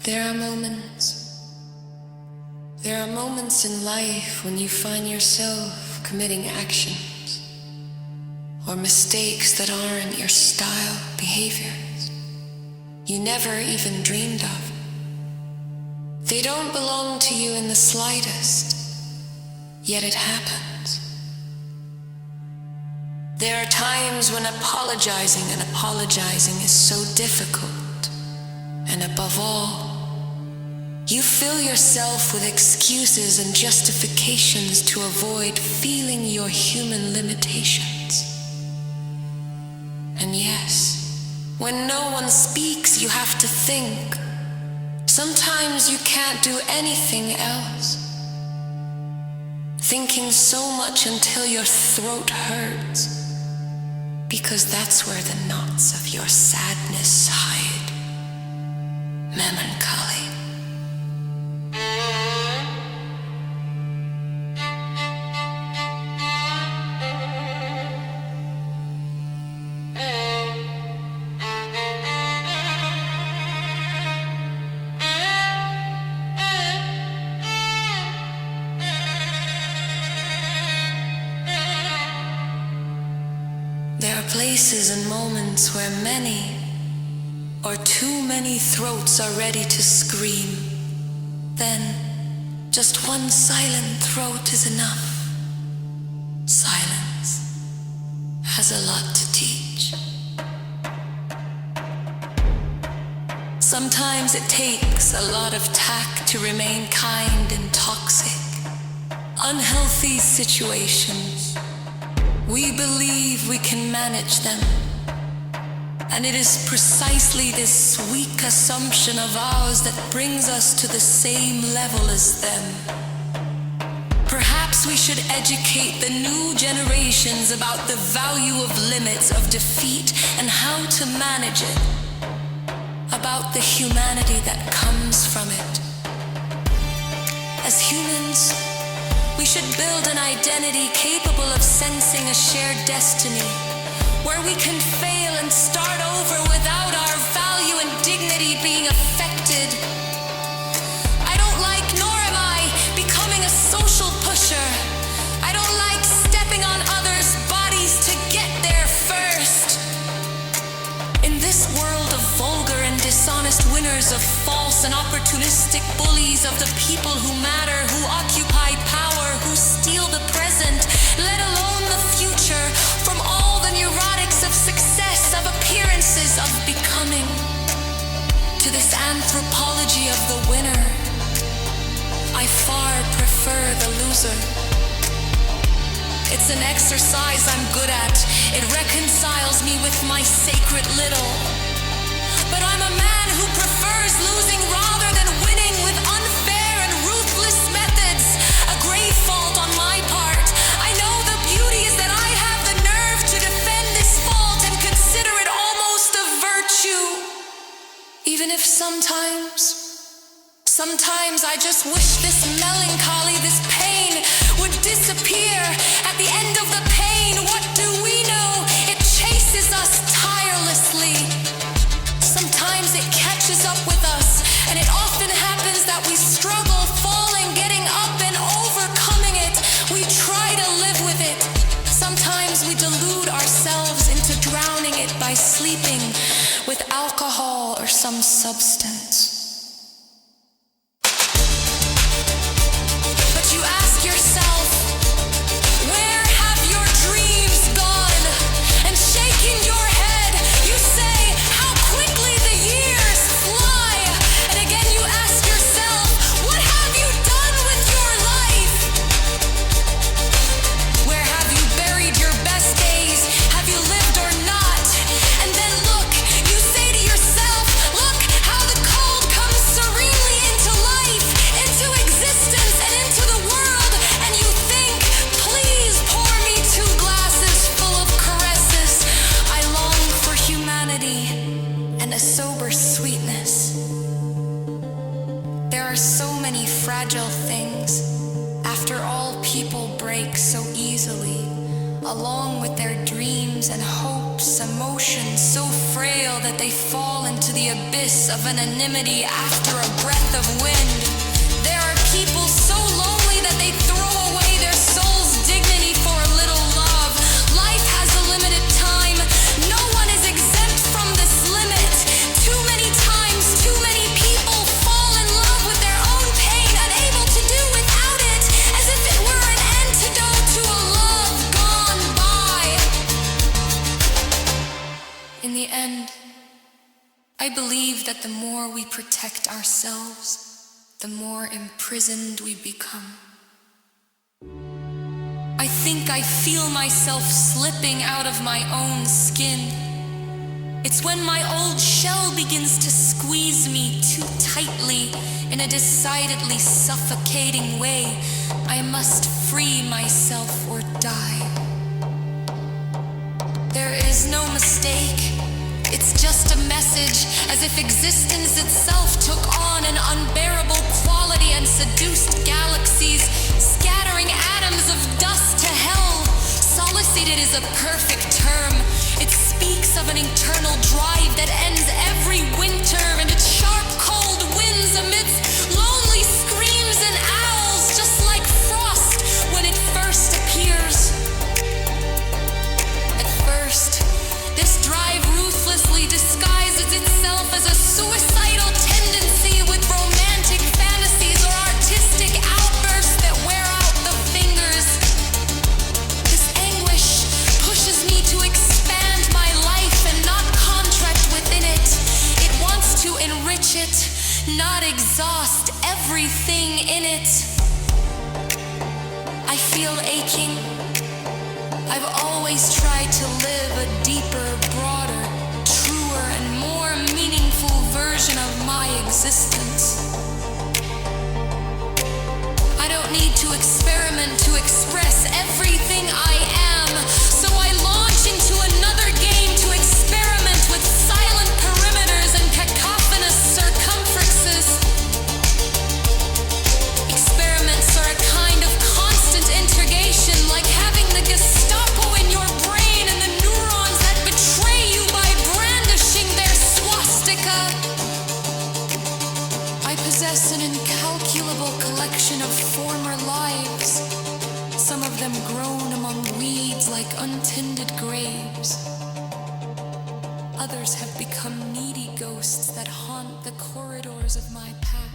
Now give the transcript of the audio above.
There are moments. There are moments in life when you find yourself committing actions or mistakes that aren't your style behaviors you never even dreamed of. They don't belong to you in the slightest, yet it happens. There are times when apologizing is so difficult, and above all, you fill yourself with excuses and justifications to avoid feeling your human limitations. And yes, when no one speaks, you have to think. Sometimes you can't do anything else. Thinking so much until your throat hurts, because that's where the knots of your sadness hide. Melancholy. There are places and moments where many or too many throats are ready to scream. Then, just one silent throat is enough. Silence has a lot to teach. Sometimes it takes a lot of tact to remain kind in toxic, unhealthy situations. We believe we can manage them. And it is precisely this weak assumption of ours that brings us to the same level as them. Perhaps we should educate the new generations about the value of limits, of defeat, and how to manage it. About the humanity that comes from it. As humans, we should build an identity capable of sensing a shared destiny, where we can fail and start over without our value and dignity being affected. I don't like, nor am I, becoming a social pusher. I don't like stepping on others' bodies to get there first. In this world of vulgar and dishonest winners, of false and opportunistic bullies, of the people who matter, who occupy power, who steal the present, let alone the future, from all the neurotics of success, of appearances, of becoming, to this anthropology of the winner, I far prefer the loser. It's an exercise I'm good at. It reconciles me with my sacred little. But I'm a man who prefers losing rather than winning with unfair and ruthless methods. A grave fault on my part. I know the beauty is that I have the nerve to defend this fault and consider it almost a virtue. Even if sometimes I just wish this melancholy, this pain would disappear. At the end of the pain, what do we know? It chases us tirelessly. Sometimes it catches up with us, and it often happens that we struggle, falling, getting up, and overcoming it. We try to live with it. Sometimes we delude ourselves into drowning it by sleeping with alcohol or some substance. But you ask yourself, where have your dreams gone? And shaking your head, you say, how quickly the years fly. And again you ask yourself, what have you done with your life? Where have you buried your best days? Have you lived or not? And then look, you say to yourself, look how the cold comes serenely into life, into existence, and into the world. And you think, please pour me 2 glasses full of caresses. I long for humanity and a sober sweetness. There are so many fragile things. After all, people break so easily, along with their dreams and hopes force emotions so frail that they fall into the abyss of anonymity after a breath of wind. There are people so lonely that they throw away their soul's dignity for a little love. Life has a limited time. No one is exempt from this limit. Too many times, too many people fall in love with their own pain, unable to do without it, as if it were an antidote to a love gone by. In the end, I believe that the more we protect ourselves, the more imprisoned we become. I think I feel myself slipping out of my own skin. It's when my old shell begins to squeeze me too tightly in a decidedly suffocating way. I must free myself or die. There is no mistake. It's just a message, as if existence itself took on an unbearable quality and seduced galaxies, scattering atoms of dust to hell. Solitude is a perfect term. It speaks of an eternal drive that ends every winter, and its sharp, cold winds amidst lonely screams and owls, just like frost when it first appears. At first, this drive ruthlessly disguises itself as a suicidal tendency with romantic fantasies or artistic outbursts that wear out the fingers. This anguish pushes me to expand my life and not contract within it. It wants to enrich it, not exhaust everything in it. I feel aching. I've always tried to live a deeper, broader, truer, and more meaningful version of my existence. I don't need to experiment to express everything I am, so I launch into another game to experiment with silent perimeters and cacophonous circumferences. Experiments are a kind of constant interrogation, like having the Gestapo in your brain and the neurons that betray you by brandishing their swastika. I possess an incalculable collection of former lives, some of them grown among weeds like untended graves. Others have become needy ghosts that haunt the corridors of my past.